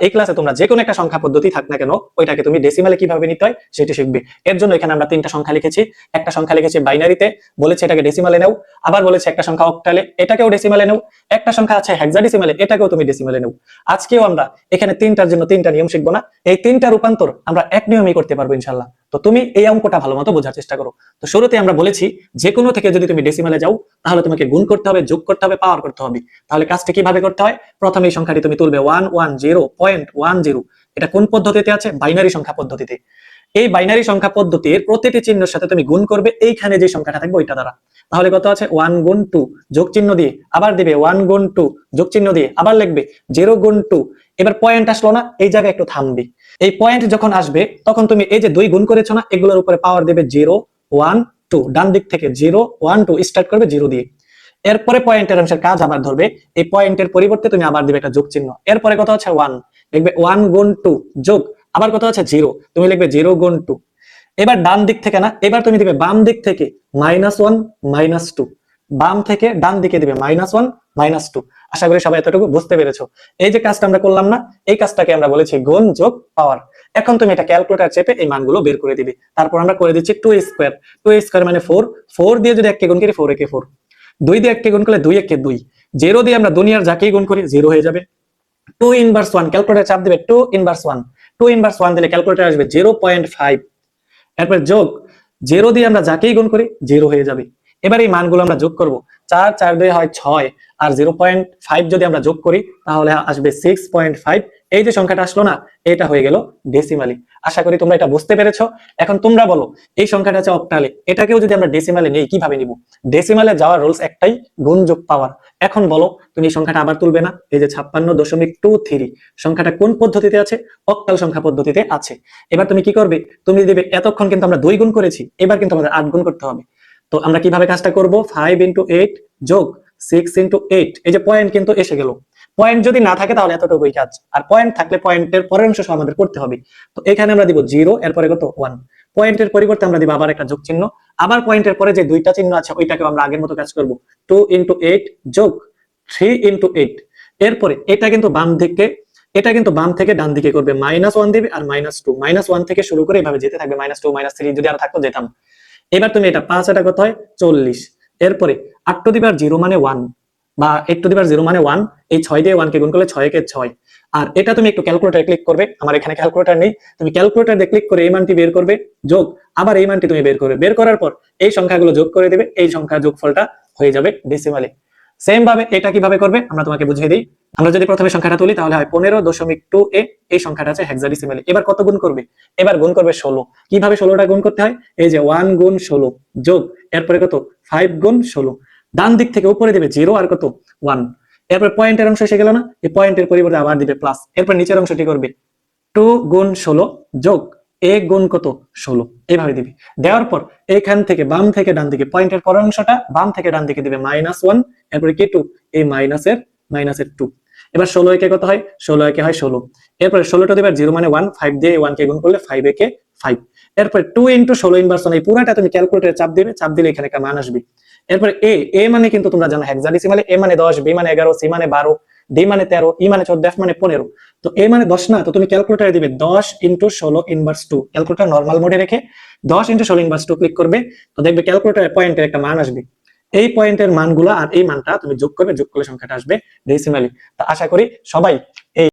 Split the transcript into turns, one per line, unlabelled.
এই ক্লাসে তোমরা যে কোনো একটা সংখ্যা পদ্ধতি থাক না কেন ওইটাকে তুমি ডেসিমালে কিভাবে নিতে হয় সেটা শিখবে। এর জন্য এখানে আমরা তিনটা সংখ্যা লিখেছি। একটা সংখ্যা লিখেছি বাইনারিতে, বলেছে এটাকে ডেসিমালে নাও। আবার বলেছে একটা সংখ্যা অক্টালে, এটাকেও ডেসিমালে নাও। একটা সংখ্যা আছে হেক্সাডেসিমালে, এটাকেও তুমি ডেসিমালে নাও। আজকেও আমরা এখানে তিনটার জন্য তিনটা নিয়ম শিখবো না, এই তিনটা রূপান্তর আমরা এক নিয়মেই করতে পারবো ইনশাআল্লাহ। তো তুমি এই অঙ্কটা ভালো মতো বোঝার চেষ্টা করো। তো শুরুতে আমরা বলেছি যে কোনো থেকে যদি তুমি ডেসিমালে যাও তাহলে তোমাকে গুণ করতে হবে, যোগ করতে হবে, পাওয়ার করতে হবে। তাহলে কাজটা কিভাবে করতে হয়? প্রথমে এই সংখ্যাটি তুমি তুলবে 110.10। এটা কোন পদ্ধতিতে আছে? বাইনারি সংখ্যা পদ্ধতিতে। এই বাইনারি সংখ্যা পদ্ধতির প্রতিটি চিহ্নের সাথে তুমি গুণ করবে এইখানে যে সংখ্যাটা থাকবে ওইটা দ্বারা। তাহলে কত আছে? 1 গুণ 2 যোগ চিহ্ন দিয়ে আবার দিবে 1 গুণ 2 যোগ চিহ্ন দিয়ে আবার লিখবে 0 গুণ 2। এবার পয়েন্ট আসলো না, এই জায়গায় একটু থামবে। এই পয়েন্ট যখন আসবে তখন তুমি এই যে দুই গুণ করেছো না, এগুলোর উপরে পাওয়ার দেবে 0 1 2। ডান দিক থেকে 0 1 2 স্টার্ট করবে 0 দিয়ে। এরপরে পয়েন্টের অংশের কাজ আবার ধরবে, এই পয়েন্টের পরিবর্তে তুমি আবার দিবে একটা যোগ চিহ্ন। এরপরে কত আছে? 1, লিখবে 1 গুণ 2 যোগ আবার কত আছে? 0, তুমি লিখবে 0 গুণ 2। এবার ডান দিক থেকে না, এবার তুমি দিবে বাম দিক থেকে -1 -2। বাম থেকে ডান দিকে দিবে -1 -2। আশা করি সবাই এতটুকু বুঝতে পেরেছো। এই যে কাজটা আমরা করলাম না, এই কাজটাকে আমরা বলেছি গুণ যোগ পাওয়ার। এখন তুমি এটা ক্যালকুলেটর চেপে এই মানগুলো বের করে দিবে। তারপর আমরা করে দিচ্ছি 2 স্কয়ার। 2 স্কয়ার মানে 4, 4 দিয়ে যদি 1 কে গুণ করি 4 একে 4, 2 দিয়ে 1 কে গুণ করলে 2 একে 2, 0 দিয়ে আমরা দুনিয়ার যাকেই গুণ করি 0 হয়ে যাবে। 2 ইনভার্স 1, ক্যালকুলেটর চাপ দিবে 2 ইনভার্স 1। 2 ইনভার্স 1 দিলে ক্যালকুলেটর আসবে 0.5। এরপর যোগ, 0 দিয়ে আমরা যাকেই গুণ করি 0 হয়ে যাবে। এবার এই মানগুলো আমরা যোগ করব। 4 4 দিয়ে হয় 6, আর 0.5 যদি আমরা যোগ করি তাহলে আসবে 6.5। এই যে সংখ্যাটা আসলো না, এটা হয়ে গেল ডেসিমালি। আশা করি তোমরা এটা বুঝতে পেরেছো। এখন তোমরা বলো এই সংখ্যাটা আছে অক্টালে, এটাকেও যদি আমরা ডেসিমালে নেই কিভাবে নিব? ডেসিমালে যাওয়ার রুলস একটাই, গুণ যোগ পাওয়ার। এখন বলো তুমি এই সংখ্যাটা আবার তুলবে না? এই যে 56.23 সংখ্যাটা কোন পদ্ধতিতে আছে? অক্টাল সংখ্যা পদ্ধতিতে আছে। এবার তুমি কি করবে? তুমি দিবে, এতক্ষণ কিন্তু আমরা 2 গুণ করেছি, এবার কিন্তু আমাদের 8 গুণ করতে হবে। তো আমরা কিভাবে কাজটা করব? 5 × 8 যোগ 6 × 8। এই যে পয়েন্ট কিন্তু এসে গেল। পয়েন্ট যদি না থাকে তাহলে এতটুকুই কাজ, আর পয়েন্ট থাকলে পয়েন্টের পরের অংশ আমাদের করতে হবে। তো এখানে আমরা দিব 0, এরপরে কত? 1। পয়েন্টের পরিবর্তে আমরা দিব আবার একটা যোগ চিহ্ন। আবার পয়েন্টের পরে যে দুইটা চিহ্ন আছে ওইটাকেও আমরা আগের মতো কাজ করব। 2 × 8 যোগ 3 × 8। এরপরে এটা কিন্তু বাম দিকে, এটা কিন্তু বাম থেকে ডান দিকে করবে, -1 দিবে আর -2। -1 থেকে শুরু করে এভাবে যেতে থাকবে, -2 -3, যদি আরো থাকতো যেতাম। এবার তুমি এটা 5 এটা কত হয়? 40। এরপরে 8 টু দি পাওয়ার 0 মানে 1, বা 8 টু দি পাওয়ার 0 মানে 1। এই 6 দিয়ে 1 কে গুণ করলে 6 কে 6। আর এটা তুমি একটু ক্যালকুলেটরে ক্লিক করবে, আমার এখানে ক্যালকুলেটর নেই। তুমি ক্যালকুলেটর দিয়ে ক্লিক করে এই মানটি বের করবে, যোগ আবার এই মানটি তুমি বের করবে। বের করার পর এই সংখ্যাগুলো যোগ করে দিবে, এই সংখ্যার যোগফলটা হয়ে যাবে ডেসিমালে। সেম ভাবে এটা কিভাবে করবে আমরা তোমাকে বুঝিয়ে দিই। আমরা যদি প্রথমে সংখ্যাটা তুলি তাহলে হয় 15.2a। এই সংখ্যাটা আছে হেক্সাডেসিমালে। এবার কত গুণ করবে? এবার গুণ করবে 16। কিভাবে 16টা গুণ করতে হয়? এই যে 1 গুণ 16 যোগ এরপরে কত? 5 গুণ 16। ডান দিক থেকে উপরে দিবে 0 আর কত? 1। এরপর পয়েন্টের অংশ এসে গেল না, এই পয়েন্টের পরিবর্তে আবার দিবে প্লাস। এরপর নিচের অংশটি করবে 2 গুণ 16 যোগ a গুণ কত? 16। এইভাবে দিবি। দেওয়ার পর এখান থেকে বাম থেকে ডান দিকে, পয়েন্টের পরের অংশটা বাম থেকে ডান দিকে দিবে -1, এরপরে কি 2, এই মাইনাসের 2। এবার 16 একে কত হয়? 16 একে হয় 16। এরপরে 16 টু দি পাওয়ার 0 মানে 1, 5 দিয়ে 1 কে গুণ করলে 5 একে 5। এরপরে 2 × 16 ইনভার্স 1, এই পুরাটা তুমি ক্যালকুলেটরে চাপ দিবে, চাপ দিলে এখানে একটা মান আসবে। এরপরে a মানে কিন্তু তোমরা জানো হেক্সাডেসিমালে a মানে 10, b মানে 11, c মানে 12, d মানে 13, e মানে 14, f মানে 15। তো a মানে 10 না, তো তুমি ক্যালকুলেটরে দিবে 10 × 16 ইনভার্স 2। ক্যালকুলেটর নরমাল মোডে রেখে 10 × 16 ইনভার্স 2 ক্লিক করবে, তো দেখবে ক্যালকুলেটরে পয়েন্টের একটা মান আসবে। এই পয়েন্টের মানগুলো আর এই মানটা তুমি যোগ করবে, যোগ করলে সংখ্যাটা আসবে ডেসিমালি। তো আশা করি সবাই এই